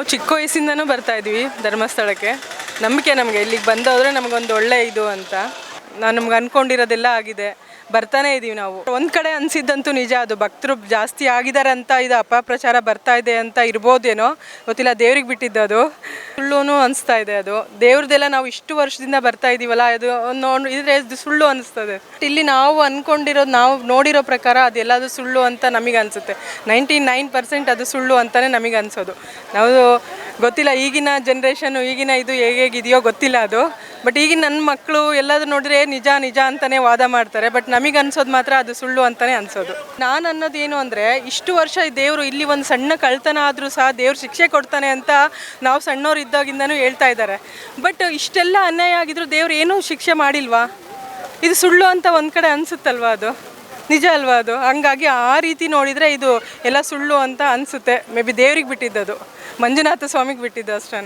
ನಾವು ಚಿಕ್ಕ ವಯಸ್ಸಿಂದನೂ ಬರ್ತಾ ಇದ್ವಿ ಧರ್ಮಸ್ಥಳಕ್ಕೆ. ನಂಬಿಕೆ ನಮಗೆ ಇಲ್ಲಿಗೆ ಬಂದೋದ್ರೆ ನಮಗೊಂದು ಒಳ್ಳೆ ಇದು ಅಂತ. ನಮ್ಗೆ ಅಂದ್ಕೊಂಡಿರೋದೆಲ್ಲ ಆಗಿದೆ. ಬರ್ತಾನೆ ಇದ್ದೀವಿ ನಾವು. ಒಂದು ಕಡೆ ಅನಿಸಿದ್ದಂತೂ ನಿಜ, ಅದು ಭಕ್ತರು ಜಾಸ್ತಿ ಆಗಿದ್ದಾರೆ ಅಂತ ಇದು ಅಪಪ್ರಚಾರ ಬರ್ತಾ ಇದೆ ಅಂತ ಇರ್ಬೋದೇನೋ ಗೊತ್ತಿಲ್ಲ, ದೇವ್ರಿಗೆ ಬಿಟ್ಟಿದ್ದು ಅದು. ಸುಳ್ಳು ಅನಿಸ್ತಾ ಇದೆ ಅದು. ದೇವ್ರದ್ದೆಲ್ಲ ನಾವು ಇಷ್ಟು ವರ್ಷದಿಂದ ಬರ್ತಾ ಇದ್ದೀವಲ್ಲ, ಅದು ಇದ್ರೆ ಇದು ಸುಳ್ಳು ಅನಿಸ್ತದೆ. ಇಲ್ಲಿ ನಾವು ಅಂದ್ಕೊಂಡಿರೋದು, ನಾವು ನೋಡಿರೋ ಪ್ರಕಾರ ಅದೆಲ್ಲದು ಸುಳ್ಳು ಅಂತ ನಮಗೆ ಅನಿಸುತ್ತೆ. 99% ಅದು ಸುಳ್ಳು ಅಂತಲೇ ನಮಗೆ ಅನಿಸೋದು. ನಾವು ಗೊತ್ತಿಲ್ಲ ಈಗಿನ ಜನ್ರೇಷನ್ನು, ಈಗಿನ ಇದು ಹೇಗಿದೆಯೋ ಗೊತ್ತಿಲ್ಲ ಅದು. ಬಟ್ ಈಗಿನ ನನ್ನ ಮಕ್ಕಳು ಎಲ್ಲಾದರೂ ನೋಡಿದ್ರೆ ನಿಜ ನಿಜ ಅಂತಲೇ ವಾದ ಮಾಡ್ತಾರೆ. ಬಟ್ ನಮಗೆ ಅನ್ಸೋದು ಮಾತ್ರ ಅದು ಸುಳ್ಳು ಅಂತಲೇ ಅನ್ಸೋದು. ನಾನು ಅನ್ನೋದು ಏನು ಅಂದರೆ, ಇಷ್ಟು ವರ್ಷ ದೇವರು ಇಲ್ಲಿ ಒಂದು ಸಣ್ಣ ಕಳ್ತನ ಆದರೂ ಸಹ ದೇವ್ರು ಶಿಕ್ಷೆ ಕೊಡ್ತಾನೆ ಅಂತ ನಾವು ಸಣ್ಣವ್ರು ಇದ್ದಾಗಿಂದನೂ ಹೇಳ್ತಾ ಇದ್ದಾರೆ. ಬಟ್ ಇಷ್ಟೆಲ್ಲ ಅನ್ಯಾಯ ಆಗಿದ್ರು ದೇವ್ರು ಏನೂ ಶಿಕ್ಷೆ ಮಾಡಿಲ್ವಾ? ಇದು ಸುಳ್ಳು ಅಂತ ಒಂದು ಕಡೆ ಅನಿಸುತ್ತಲ್ವ, ಅದು ನಿಜ ಅಲ್ವಾ ಅದು? ಹಂಗಾಗಿ ಆ ರೀತಿ ನೋಡಿದರೆ ಇದು ಎಲ್ಲ ಸುಳ್ಳು ಅಂತ ಅನಿಸುತ್ತೆ. ಮೇ ಬಿ ದೇವ್ರಿಗೆ ಬಿಟ್ಟಿದ್ದದು, ಮಂಜುನಾಥ ಸ್ವಾಮಿಗೆ ಬಿಟ್ಟಿದ್ದು ಅಷ್ಟೇ.